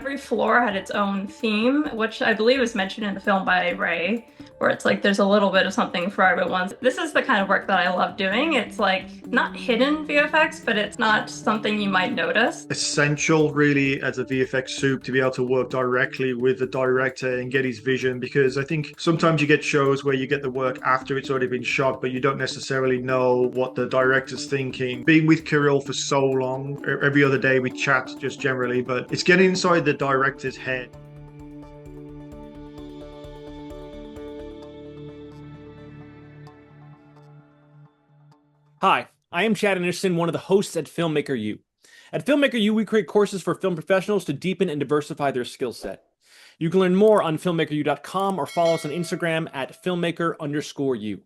every floor had its own theme, which I believe is mentioned in the film by Ray, where it's like there's a little bit of something for everyone. This is the kind of work that I love doing. It's like not hidden VFX, but it's not something you might notice. Essential really as a VFX soup to be able to work directly with the director and get his vision, because I think sometimes you get shows where you get the work after it's already been shot but you don't necessarily know what the director's thinking. Being with Kirill for so long, every other day we chat just generally, but it's getting inside the director's head. Hi, I am Chad Anderson, one of the hosts at Filmmaker U. At Filmmaker U, we create courses for film professionals to deepen and diversify their skill set. You can learn more on filmmakeru.com or follow us on Instagram at filmmaker_u.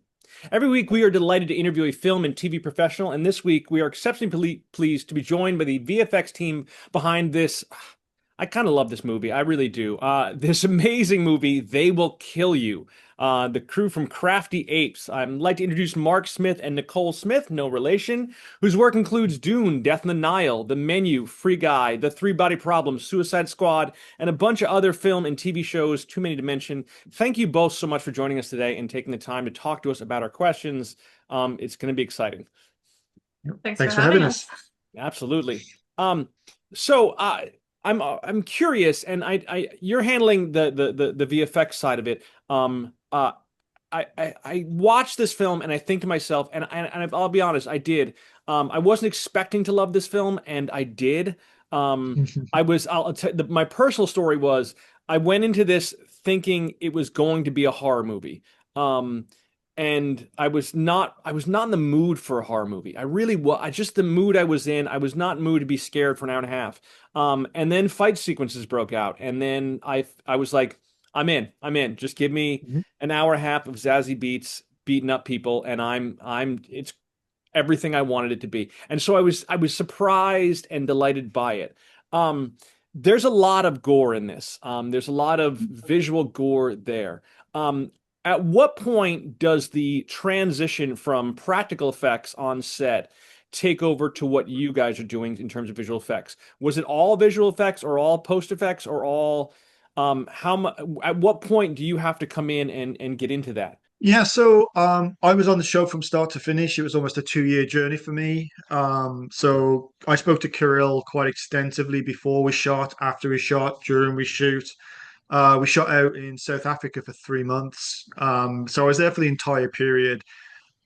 Every week, we are delighted to interview a film and TV professional, and this week, we are exceptionally pleased to be joined by the VFX team behind this. I kind of love this movie. I really do. This amazing movie, They Will Kill You. The crew from Crafty Apes. I'd like to introduce Marc Smith and Nicole Smith, no relation, whose work includes Dune, Death on the Nile, The Menu, Free Guy, The Three Body Problem, Suicide Squad, and a bunch of other film and TV shows, too many to mention. Thank you both so much for joining us today and taking the time to talk to us about our questions. It's going to be exciting. Thanks for For having having us. us. Absolutely. So I'm curious, and you're handling the VFX side of it. I watched this film and I think to myself, and I'll be honest, I did. I wasn't expecting to love this film, and I did. I'll tell my personal story was I went into this thinking it was going to be a horror movie. And I was not in the mood for a horror movie. I really was. I just the mood I was in. I was not in the mood to be scared for an hour and a half. And then fight sequences broke out, and then I was like, I'm in. I'm in. Just give me Mhm. an hour and a half of Zazie Beats beating up people, and it's everything I wanted it to be. And so I was surprised and delighted by it. Um, there's a lot of gore in this. There's a lot of visual gore there. Um, at what point does the transition from practical effects on set take over to what you guys are doing in terms of visual effects? Was it all visual effects or all post effects or all how much at what point do you have to come in and get into that? Yeah, so I was on the show from start to finish. It was almost a 2 year journey for me. So I spoke to Kirill quite extensively before we shot, after we shot, during we shoot. We shot out in South Africa for 3 months. So I was there for the entire period.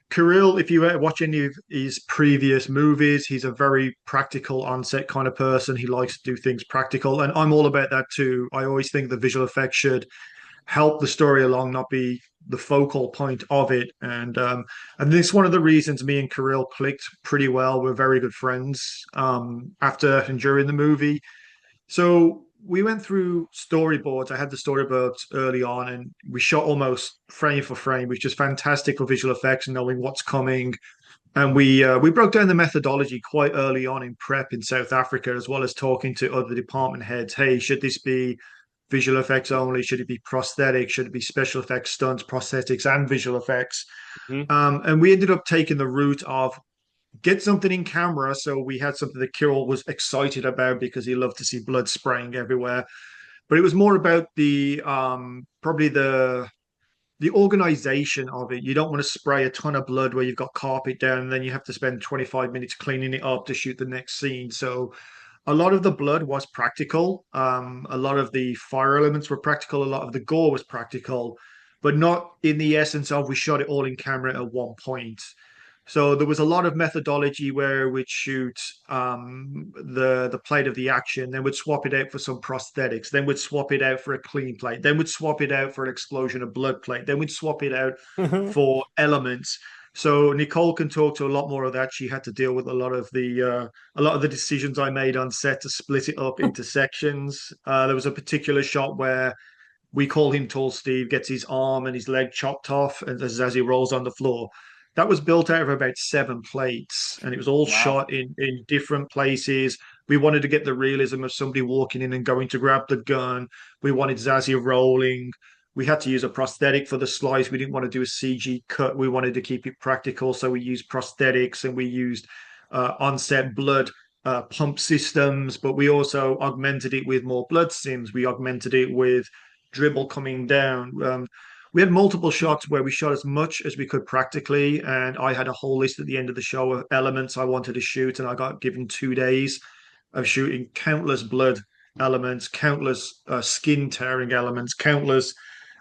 Kirill, if you watch any of his previous movies, he's a very practical on-set kind of person. He likes to do things practical, and I'm all about that too. I always think the visual effects should help the story along, not be the focal point of it. And this is one of the reasons me and Kirill clicked pretty well. We're very good friends after and during the movie. So we went through storyboards. I had the storyboards early on, and we shot almost frame for frame, which is fantastic for visual effects and knowing what's coming. And we broke down the methodology quite early on in prep in South Africa, as well as talking to other department heads. Hey, should this be visual effects only? Should it be prosthetic? Should it be special effects, stunts, prosthetics, and visual effects? Mhm. And we ended up taking the route of get something in camera. So we had something that Kirill was excited about because he loved to see blood spraying everywhere. But it was more about the probably the organization of it. You don't want to spray a ton of blood where you've got carpet down and then you have to spend 25 minutes cleaning it up to shoot the next scene. So a lot of the blood was practical. A lot of the fire elements were practical. A lot of the gore was practical, but not in the essence of we shot it all in camera at one point. So there was a lot of methodology where we'd shoot the plate of the action, then we'd swap it out for some prosthetics, then we'd swap it out for a clean plate, then we'd swap it out for an explosion of blood plate, then we'd swap it out for elements. So Nicole can talk to a lot more of that. She had to deal with a lot of the decisions I made on set to split it up into sections. There was a particular shot where we call him Tall Steve, gets his arm and his leg chopped off as he rolls on the floor. That was built out of about 7 plates, and it was all Wow. shot in different places. We wanted to get the realism of somebody walking in and going to grab the gun. We wanted Zazie rolling. We had to use a prosthetic for the slice. We didn't want to do a CG cut. We wanted to keep it practical, so we used prosthetics and we used on-set blood pump systems, but we also augmented it with more blood sims. We augmented it with dribble coming down. We had multiple shots where we shot as much as we could practically, and I had a whole list at the end of the show of elements I wanted to shoot, and I got given 2 days of shooting countless blood elements, countless skin tearing elements, countless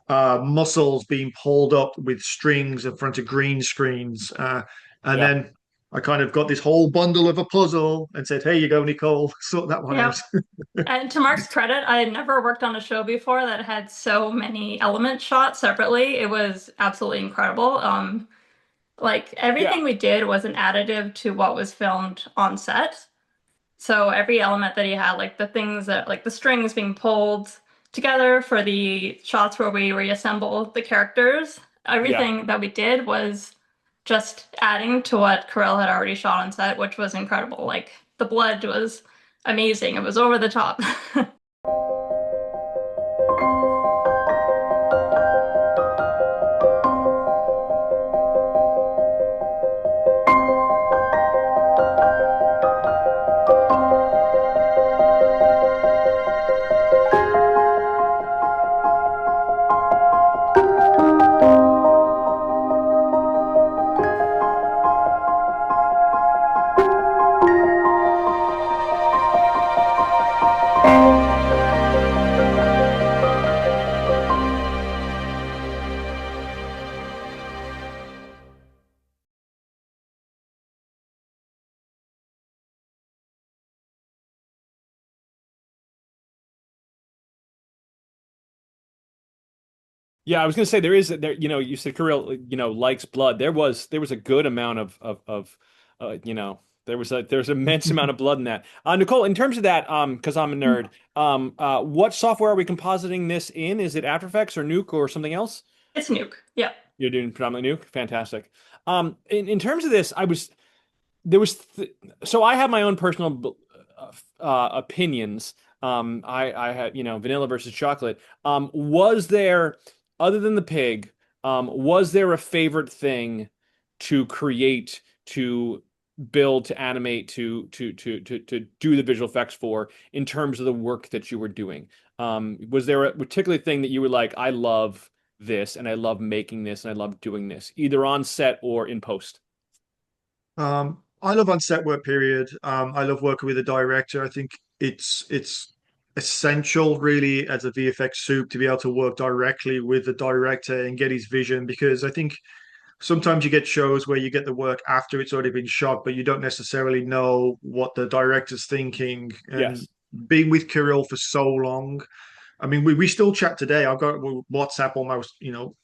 muscles being pulled up with strings in front of green screens. And Yeah. then I kind of got this whole bundle of a puzzle and said, "Hey, you go, Nicole, sort that one out." Yep. And to Mark's credit, I had never worked on a show before that had so many elements shot separately. It was absolutely incredible. Like Yeah. everything we did was an additive to what was filmed on set. So every element that he had, like the things that, like the strings being pulled together for the shots where we reassemble the characters, Yeah. everything that we did was just adding to what Carell had already shot on set, which was incredible. Like the blood was amazing. It was over the top. Yeah, I was gonna say there, you said Kirill, likes blood. There was a good amount of there's an immense amount of blood in that. Nicole, in terms of that, because I'm a nerd, what software are we compositing this in? Is it After Effects or Nuke or something else? It's Nuke. Yeah. You're doing predominantly Nuke? Fantastic. In terms of this, there was so I have my own personal opinions. I had vanilla versus chocolate. Was there, other than the pig, was there a favorite thing to create, to build, to animate, to do the visual effects for, in terms of the work that you were doing? Was there a particular thing that you were like, I love this and I love making this and I love doing this, either on set or in post? I love on set work, period. I love working with a director. I think it's essential, really, as a VFX soup to be able to work directly with the director and get his vision, because I think sometimes you get shows where you get the work after it's already been shot, but you don't necessarily know what the director's thinking. And Yes. being with Kirill for so long, I mean, we still chat today. I've got WhatsApp almost,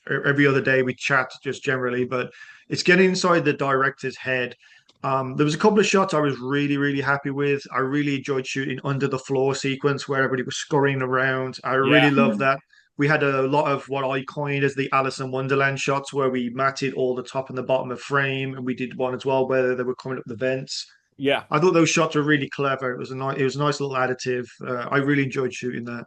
every other day we chat just generally, but it's getting inside the director's head. There was a couple of shots I was really, really happy with. I really enjoyed shooting under the floor sequence where everybody was scurrying around. I really Yeah. loved that. We had a lot of what I coined as the Alice in Wonderland shots where we matted all the top and the bottom of frame, and we did one as well where they were coming up the vents. Yeah. I thought those shots were really clever. It was a nice little additive. I really enjoyed shooting that.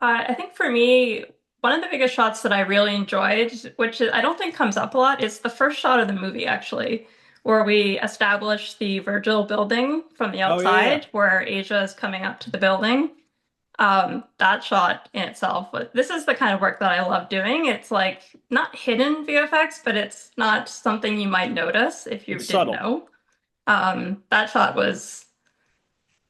I think for me, one of the biggest shots that I really enjoyed, which I don't think comes up a lot, is the first shot of the movie, actually, where we establish the Virgil building from the Oh yeah, yeah. outside, where Asia is coming up to the building. That shot in itself, but this is the kind of work that I love doing. It's like not hidden VFX, but it's not something you might notice if you It's didn't subtle. know. That shot was,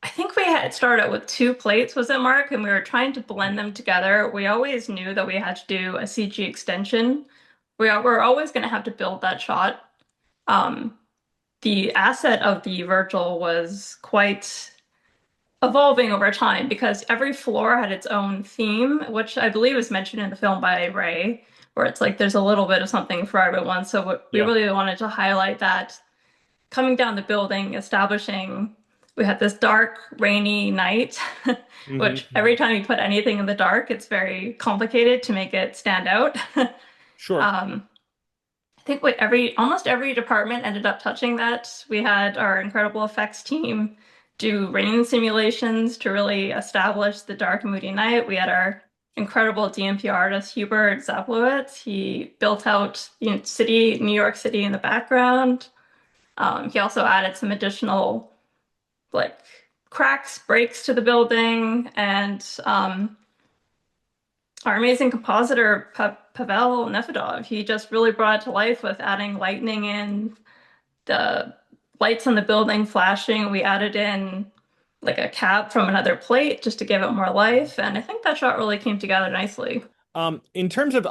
I think we had started out with two plates, was it, Mark? And we were trying to blend them together. We always knew that we had to do a CG extension. We're always going to have to build that shot. Um, the asset of the Virgil was quite evolving over time because every floor had its own theme, which I believe is mentioned in the film by Ray, where it's like there's a little bit of something for everyone. So we Yeah. really wanted to highlight that coming down the building, establishing we had this dark, rainy night, which every Hmm. time you put anything in the dark, it's very complicated to make it stand out. Sure. um, I think what almost every department ended up touching that. We had our incredible effects team do rain simulations to really establish the dark, moody night. We had our incredible DMP artist Hubert Zablowitz. He built out New York City in the background. He also added some additional like cracks, breaks to the building, and our amazing compositor Pavel Nefedov, he just really brought it to life with adding lightning in, the lights on the building flashing. We added in like a cap from another plate just to give it more life, and I think that shot really came together nicely. In terms of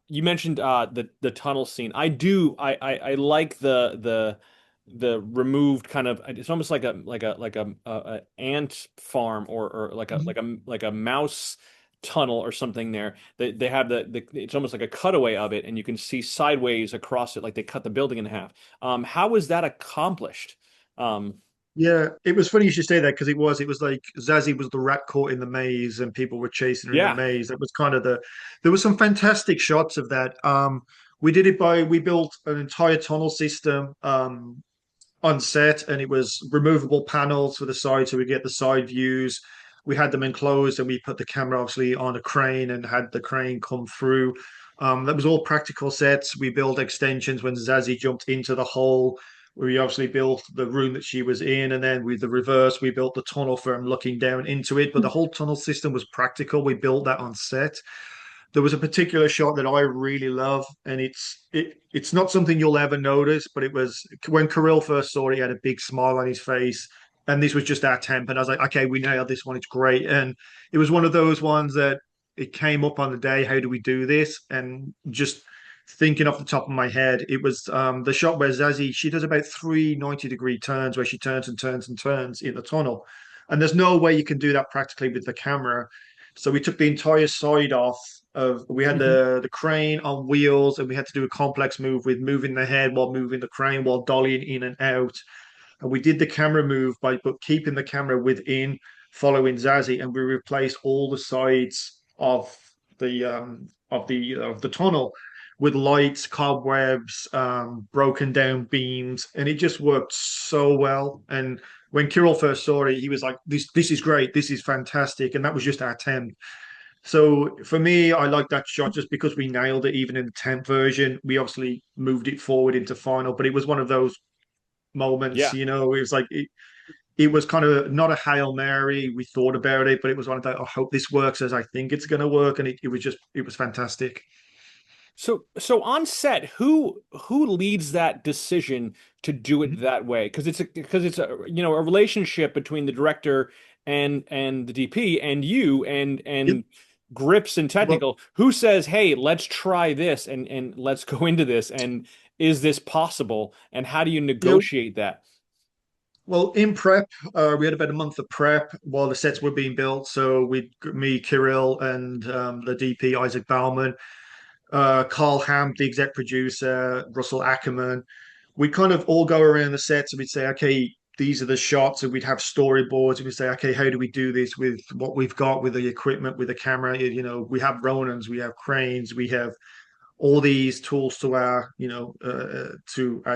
you mentioned the tunnel scene. I like the removed kind of, it's almost like a ant farm, or like a mouse tunnel or something there. They have the it's almost like a cutaway of it, and you can see sideways across it, like they cut the building in half. How was that accomplished? Um, Yeah, it was funny you should say that because it was like Zazie was the rat caught in the maze and people were chasing her in the yeah. maze. That was kind of there was some fantastic shots of that. We built an entire tunnel system on set, and it was removable panels for the side, so we get the side views. We had them enclosed, and we put the camera obviously on a crane and had the crane come through. That was all practical sets. We built extensions when Zazie jumped into the hole. We obviously built the room that she was in, and then with the reverse, we built the tunnel from looking down into it. But the whole tunnel system was practical. We built that on set. There was a particular shot that I really love, and it's not something you'll ever notice, but it was when Kirill first saw it, he had a big smile on his face, and this was just our temp, and I was like, okay, we nailed this one, it's great. And it was one of those ones that it came up on the day, how do we do this? And just thinking off the top of my head, it was the shot where Zazie, she does about three 90-degree turns where she turns and turns and turns in the tunnel, and there's no way you can do that practically with the camera. So we took the entire side off of, we had Mhm. the crane on wheels, and we had to do a complex move with moving the head while moving the crane while dollying in and out. And we did the camera move by but keeping the camera within, following Zazie, and we replaced all the sides of the tunnel with lights, cobwebs, broken down beams, and it just worked so well. And when Kirill first saw it, he was like, "This is great. This is fantastic." And that was just our temp. So for me, I like that shot just because we nailed it. Even in the temp version, we obviously moved it forward into final, but it was one of those moments, Yeah. you know, it was like it was kind of not a Hail Mary. We thought about it, but it was one of that, I hope this works as I think it's going to work. And it was fantastic. So on set, who leads that decision to do it Mhm. that way? Because it's a, a relationship between the director and the DP and you Yep. and grips and Well, technical. Who says, "Hey, let's try this and let's go into this, and is this possible?" And how do you you know, negotiate that? well, in prep, we had about a month of prep while the sets were being built. So me, Kirill, and the DP Isaac Bauman, Carl Hamp, the exec producer, Russell Ackerman. We kind of all go around the sets and we'd say, okay, these are the shots, and we'd have storyboards, and we'd say, okay, how do we do this with what we've got, with the equipment, with the camera? You know, we have Ronans, we have cranes, we have all these tools to our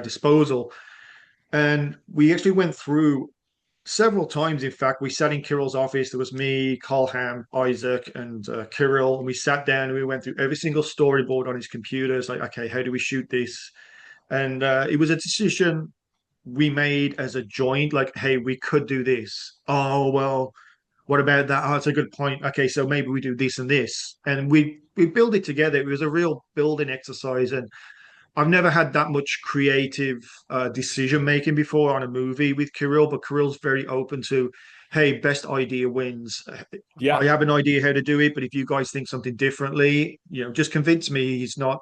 disposal. And we actually went through several times. In fact, we sat in Kirill's office. There was me, Carl Ham, Isaac, and Kirill, and we sat down and we went through every single storyboard on his computer. It's like, okay, how do we shoot this? And it was a decision we made as a joint. Like, hey, we could do this. Oh well, what about that? Oh, that's a good point. Okay, so maybe we do this and this, and we build it together. It was a real building exercise, and I've never had that much creative decision making before on a movie with Kirill, but Kirill's very open to, hey, best idea wins. Yeah. I have an idea how to do it, but if you guys think something differently, just convince me. He's not,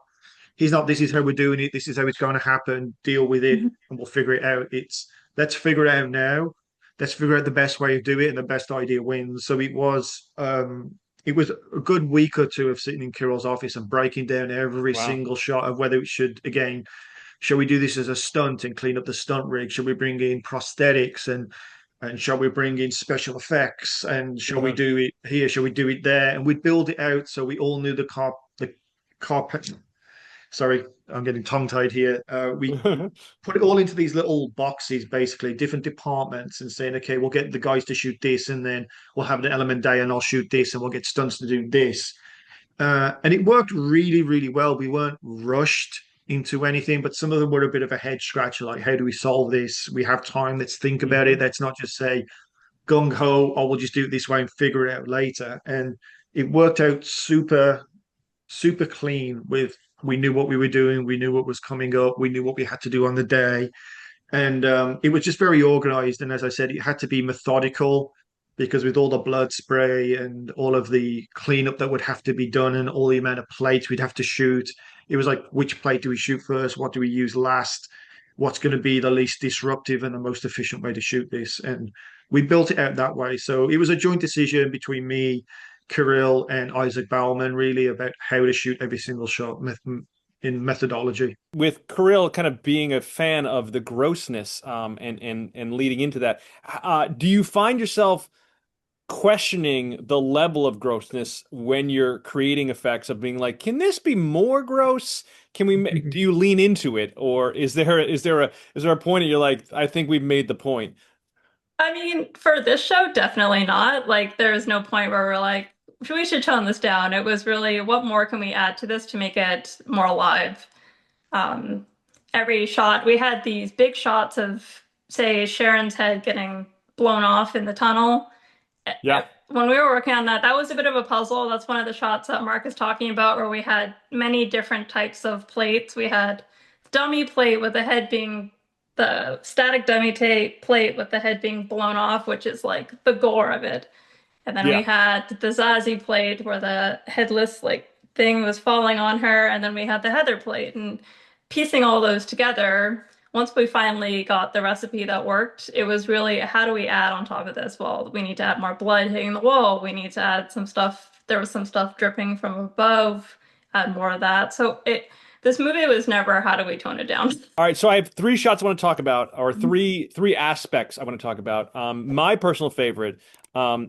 this is how we're doing it, this is how it's going to happen, deal with it, Mhm. and we'll figure it out. It's let's figure it out now. Let's figure out the best way to do it, and the best idea wins. So it was a good week or two of sitting in Kirill's office and breaking down every Wow. single shot of whether it should, again, shall we do this as a stunt and clean up the stunt rig? Should we bring in prosthetics, and shall we bring in special effects? And shall we do it here? Shall we do it there? And we'd build it out so we all knew the carpet. Sorry, I'm getting tongue tied here. We put it all into these little boxes, basically different departments, and saying, okay, we'll get the guys to shoot this, and then we'll have an element day, and I'll shoot this, and we'll get stunts to do this. And it worked really, really well. We weren't rushed into anything, but some of them were a bit of a head scratcher, like how do we solve this? We have time, let's think about it. Let's not just say gung ho, oh, we'll just do it this way and figure it out later. And it worked out super clean with we knew what we were doing, we knew what was coming up, we knew what we had to do on the day. And it was just very organized. And as I said, it had to be methodical because with all the blood spray and all of the cleanup that would have to be done and all the amount of plates we'd have to shoot, it was like, which plate do we shoot first? What do we use last? What's going to be the least disruptive and the most efficient way to shoot this? And we built it out that way. So it was a joint decision between me, Kirill, and Isaac Bauman, really, about how to shoot every single shot in methodology. With Kirill kind of being a fan of the grossness, and leading into that, do you find yourself questioning the level of grossness when you're creating effects of being like, can this be more gross? Can we do you lean into it, or is there a point that you're like, I think we've made the point? I mean, for this show, definitely not. Like, there's no point where we're like, we should tone this down. It was really, what more can we add to this to make it more alive? Um, every shot, we had these big shots of, say, Sharon's head getting blown off in the tunnel. Yeah. When we were working on that, that was a bit of a puzzle. That's one of the shots that Marc is talking about, where we had many different types of plates. We had dummy plate with the head being the static dummy plate with the head being blown off, which is like the gore of it. And then we had the Zazie plate where the headless like thing was falling on her, and then we had the Heather plate. And piecing all those together, once we finally got the recipe that worked, it was really, how do we add on top of this? Well, we need to add more blood hitting the wall. We need to add some stuff. There was some stuff dripping from above, add more of that. So this movie was never, how do we tone it down? All right, so I have three shots I want to talk about, or three aspects I want to talk about. My personal favorite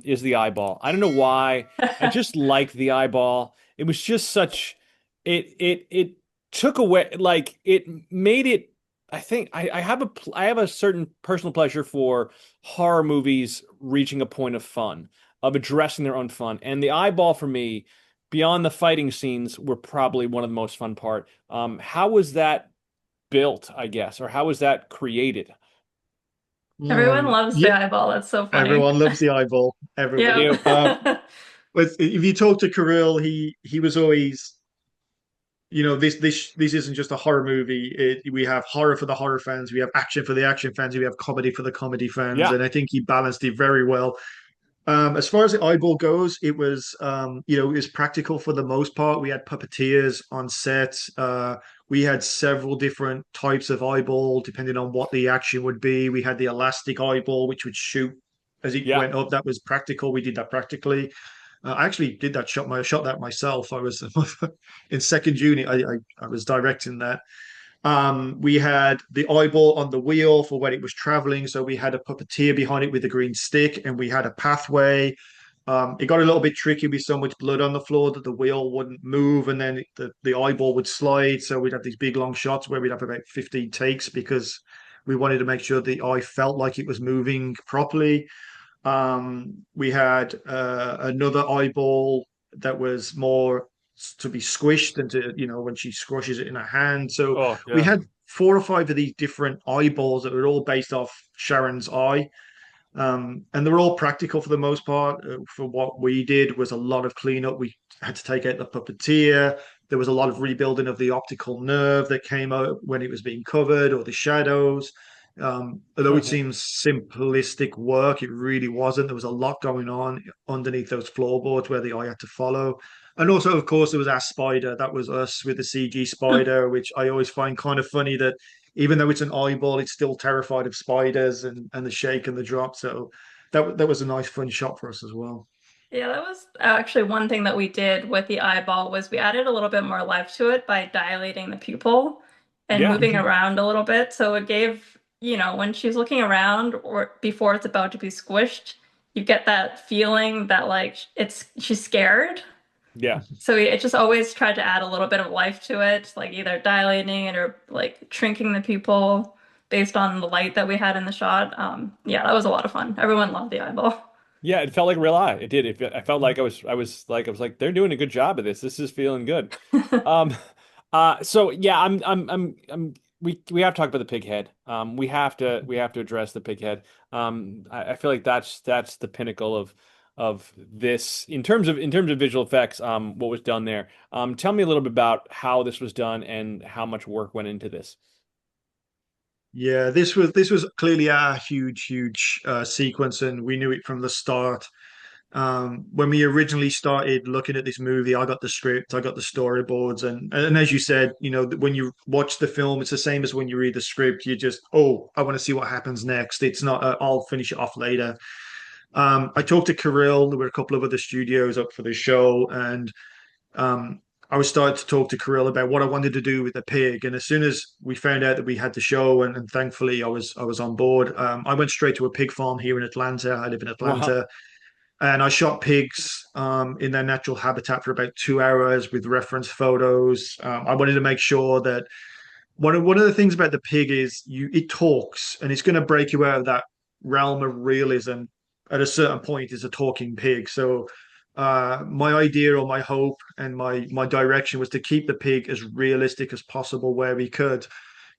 is the eyeball. I don't know why. I just like the eyeball. It was just such it took away, like, it made it. I think I have a certain personal pleasure for horror movies reaching a point of fun, of addressing their own fun, and the eyeball for me, beyond the fighting scenes, were probably one of the most fun part. How was that built, I guess, or how was that created? Everyone loves the Yeah, eyeball. That's so funny. everyone loves the eyeball. Everyone. Yeah. But if you talk to Kirill, he was always, this isn't just a horror movie. We have horror for the horror fans, we have action for the action fans, we have comedy for the comedy fans, Yeah. and I think he balanced it very well. As far as the eyeball goes, it was it was practical for the most part. We had puppeteers on set. We had several different types of eyeball depending on what the action would be. We had the elastic eyeball, which would shoot as it went up. That was practical. We did that practically. I actually did that shot that myself. I was in second unit. I was directing that. We had the eyeball on the wheel for when it was traveling. So we had a puppeteer behind it with a green stick, and we had a pathway. It got a little bit tricky with so much blood on the floor that the wheel wouldn't move, and then the eyeball would slide. So we'd have these big long shots where we'd have about 15 takes because we wanted to make sure the eye felt like it was moving properly. We had another eyeball that was more to be squished and to, when she squashes it in her hand. So we had 4 or 5 of these different eyeballs that were all based off Sharon's eye. And they're all practical for the most part. For what we did was a lot of cleanup. We had to take out the puppeteer. There was a lot of rebuilding of the optical nerve that came out when it was being covered, or the shadows. Although it seems simplistic work, it really wasn't. There was a lot going on underneath those floorboards where the eye had to follow. And also, of course, there was our spider. That was us with the CG spider, which I always find kind of funny that even though it's an eyeball, it's still terrified of spiders and the shake and the drop. So that was a nice, fun shot for us as well. Yeah, that was actually one thing that we did with the eyeball was we added a little bit more life to it by dilating the pupil and moving around a little bit. So it gave, when she's looking around or before it's about to be squished, you get that feeling that like she's scared. Yeah. So it just always tried to add a little bit of life to it, like either dilating it or like shrinking the pupil based on the light that we had in the shot. Yeah, that was a lot of fun. Everyone loved the eyeball. Yeah, it felt like a real eye. It did. I felt like I was like, they're doing a good job of this. This is feeling good. Um, So yeah, we have to talk about the pig head. We have to address the pig head. I feel like that's the pinnacle of this in terms of visual effects. What was done there. Tell me a little bit about how this was done and how much work went into this. Yeah, this was clearly a huge sequence, and we knew it from the start. When we originally started looking at this movie, I got the script, I got the storyboards, and as you said, when you watch the film, it's the same as when you read the script. You just, oh, I want to see what happens next. It's not, I'll finish it off later. I talked to Kirill. There were a couple of other studios up for the show, and um, I was starting to talk to Kirill about what I wanted to do with the pig. And as soon as we found out that we had the show, and thankfully I was on board, I went straight to a pig farm here in Atlanta. I live in Wow. Atlanta, and I shot pigs in their natural habitat for about 2 hours with reference photos. I wanted to make sure that one of the things about the pig is it talks, and it's going to break you out of that realm of realism at a certain point. Is a talking pig. So my idea or my hope and my direction was to keep the pig as realistic as possible where we could.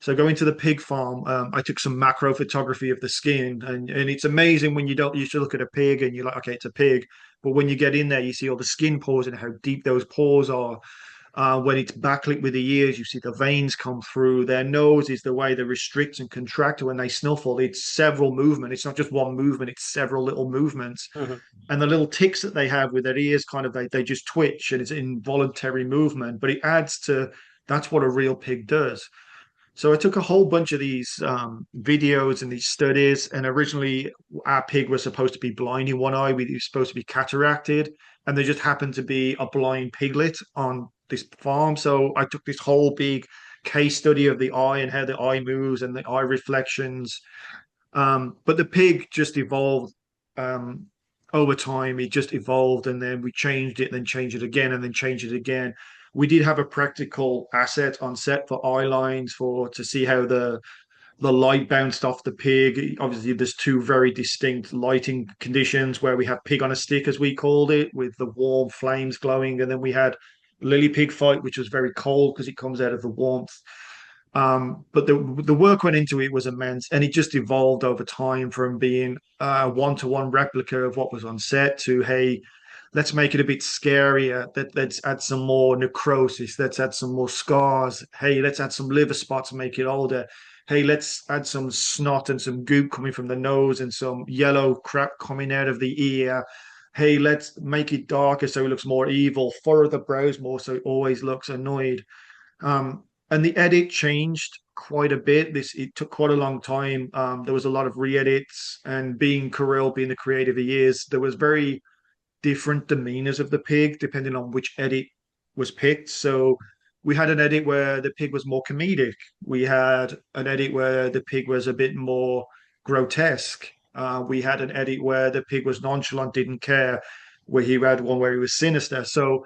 So going to the pig farm, I took some macro photography of the skin, and it's amazing when you don't used to look at a pig and you're like, okay, it's a pig, but when you get in there, you see all the skin pores and how deep those pores are. When it's backlit with the ears, you see the veins come through. Their nose is the way they restrict and contract when they snuffle. It's several movement. It's not just one movement. It's several little movements. And the little ticks that they have with their ears, kind of they just twitch, and it's involuntary movement. But it adds to that's what a real pig does. So I took a whole bunch of these videos and these studies, and originally our pig was supposed to be blind in one eye. We was supposed to be cataracted, and there just happened to be a blind piglet on this farm. So I took this whole big case study of the eye and how the eye moves and the eye reflections. But the pig just evolved um, over time. It just evolved, and then we changed it, then changed it again, and then changed it again. We did have a practical asset on set for eye lines for to see how the light bounced off the pig. Obviously, there's two very distinct lighting conditions where we have pig on a stick, as we called it, with the warm flames glowing, and then we had lily pig fight, which was very cold because it comes out of the warmth. But the work went into it was immense, and it just evolved over time from being a one-to-one replica of what was on set to, hey, let's make it a bit scarier. Let's add some more necrosis. Let's add some more scars. Hey, let's add some liver spots and make it older. Hey, let's add some snot and some goop coming from the nose and some yellow crap coming out of the ear. Hey, let's make it darker so it looks more evil. Furrow the brows more so it always looks annoyed. And the edit changed quite a bit. It took quite a long time. There was a lot of re-edits, and being Kirill, being the creative he is, there was very different demeanors of the pig depending on which edit was picked. So we had an edit where the pig was more comedic. We had an edit where the pig was a bit more grotesque. We had an edit where the pig was nonchalant, didn't care. Where he had one where he was sinister. So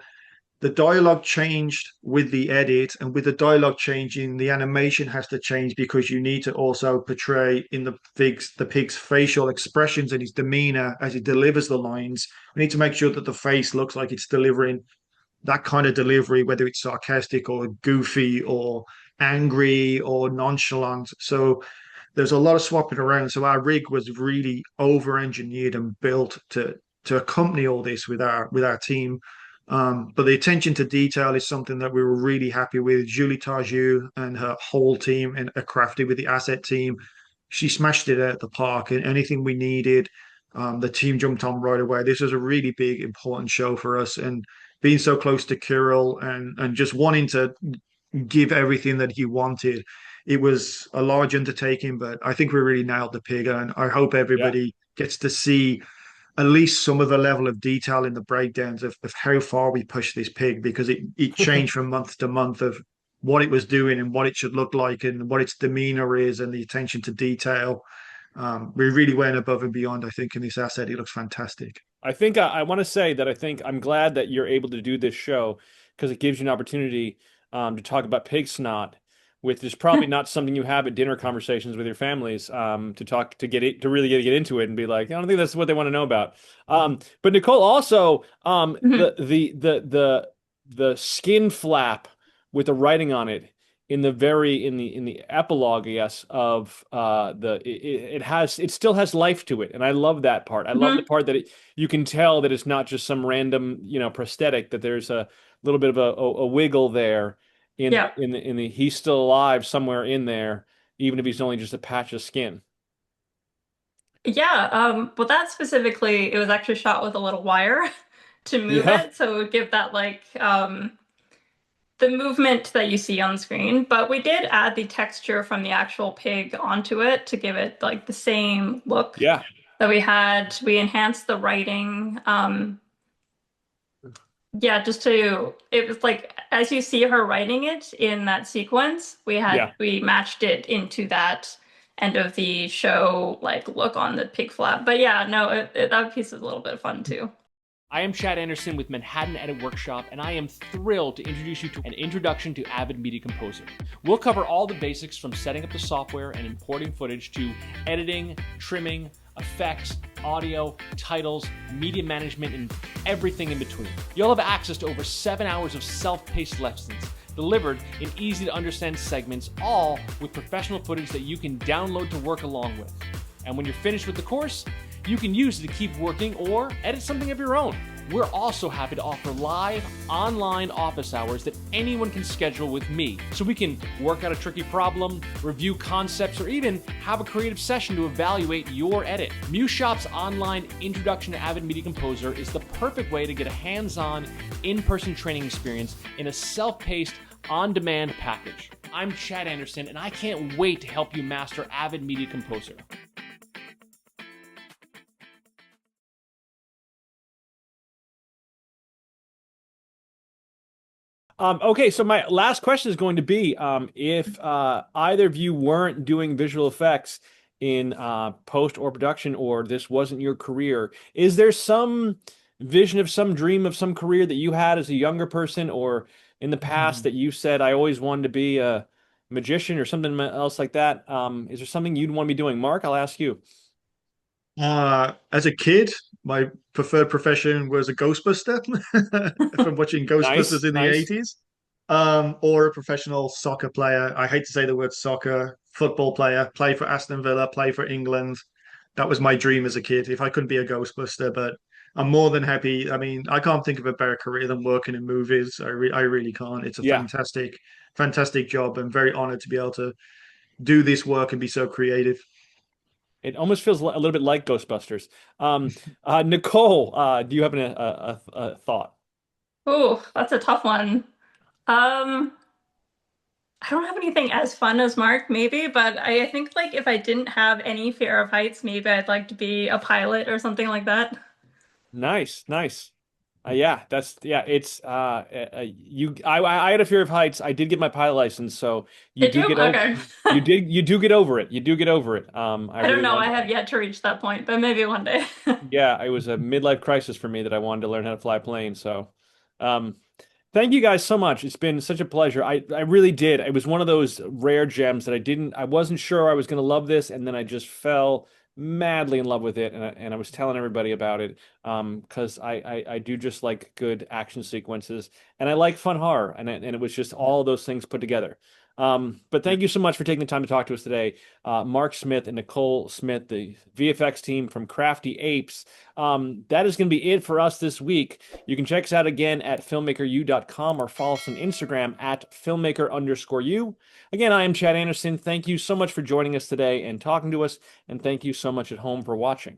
the dialogue changed with the edit, and with the dialogue changing, the animation has to change because you need to also portray in the pig's facial expressions and his demeanor as he delivers the lines. We need to make sure that the face looks like it's delivering that kind of delivery, whether it's sarcastic or goofy or angry or nonchalant. So there's a lot of swapping around. So our rig was really over engineered and built to accompany all this with our team. But the attention to detail is something that we were really happy with. Julie Tarju and her whole team and Crafty with the asset team, she smashed it at the park. And anything we needed, the team jumped on right away. This was a really big, important show for us, and being so close to Kirill and just wanting to give everything that he wanted. It was a large undertaking, but I think we really nailed the pig, and I hope Yeah. everybody gets to see at least some of the level of detail in the breakdowns of how far we pushed this pig, because it changed from month to month of what it was doing and what it should look like and what its demeanor is and the attention to detail. We really went above and beyond, I think, in this asset. It looks fantastic. I think I want to say that I think I'm glad that you're able to do this show because it gives you an opportunity to talk about pig snot, which is probably not something you have at dinner conversations with your families to talk to get it to really get into it and be like, I don't think that's what they want to know about. But Nicole also Mhm. the skin flap with the writing on it in the epilogue, I guess, of it still has life to it, and I love that part. I love the part that you can tell that it's not just some random, prosthetic, that there's a little bit of a wiggle there in the he's still alive somewhere in there, even if he's only just a patch of skin. Yeah, but that specifically, it was actually shot with a little wire to move Yeah. it, so it would give that like the movement that you see on screen. But we did add the texture from the actual pig onto it to give it like the same look Yeah. that we had. We enhanced the writing. Yeah, it was like as you see her writing it in that sequence, we matched it into that end of the show like look on the pig flap. But yeah, no, that piece is a little bit of fun too. I am Chad Anderson with Manhattan Edit Workshop, and I am thrilled to introduce you to an introduction to Avid Media Composer. We'll cover all the basics from setting up the software and importing footage to editing, trimming, effects, audio, titles, media management, and everything in between. You'll have access to over 7 hours of self-paced lessons delivered in easy-to-understand segments, all with professional footage that you can download to work along with. And when you're finished with the course, you can use it to keep working or edit something of your own. We're also happy to offer live online office hours that anyone can schedule with me, so we can work out a tricky problem, review concepts, or even have a creative session to evaluate your edit. MuseShop's online introduction to Avid Media Composer is the perfect way to get a hands-on, in-person training experience in a self-paced, on-demand package. I'm Chad Anderson, and I can't wait to help you master Avid Media Composer. Okay, so my last question is going to be, if either of you weren't doing visual effects in post or production, or this wasn't your career, is there some vision of some dream of some career that you had as a younger person or in the past that you said, I always wanted to be a magician or something else like that? Is there something you'd want to be doing? Marc, I'll ask you. As a kid, my preferred profession was a Ghostbuster from watching Nice, Ghostbusters in the nice. 80s, or a professional soccer player. I hate to say the word soccer, football player, play for Aston Villa, play for England. That was my dream as a kid, if I couldn't be a Ghostbuster, but I'm more than happy. I mean, I can't think of a better career than working in movies. I really can't. It's a Yeah. fantastic job. I'm very honored to be able to do this work and be so creative. It almost feels a little bit like Ghostbusters. Nicole, do you have a thought? Oh, that's a tough one. Um, I don't have anything as fun as Marc, maybe, but I think like if I didn't have any fear of heights, maybe I'd like to be a pilot or something like that. Nice, nice. Yeah, it's I had a fear of heights. I did get my pilot license, so you Did do you? get over Okay. you do get over it. You do get over it. I I don't really know. I wanted, have yet to reach that point, but maybe one day. yeah, it was a midlife crisis for me that I wanted to learn how to fly a plane. So, um, thank you guys so much. It's been such a pleasure. I really did. It was one of those rare gems that I wasn't sure I was going to love this, and then I just fell madly in love with it, and I was telling everybody about it, because I do just like good action sequences, and I like fun horror, and it was just all of those things put together. But thank you so much for taking the time to talk to us today, Marc Smith and Nicole Smith, the VFX team from Crafty Apes. That is going to be it for us this week. You can check us out again at filmmakeru.com or follow us on Instagram at filmmaker_you. Again, I am Chad Anderson. Thank you so much for joining us today and talking to us, and thank you so much at home for watching.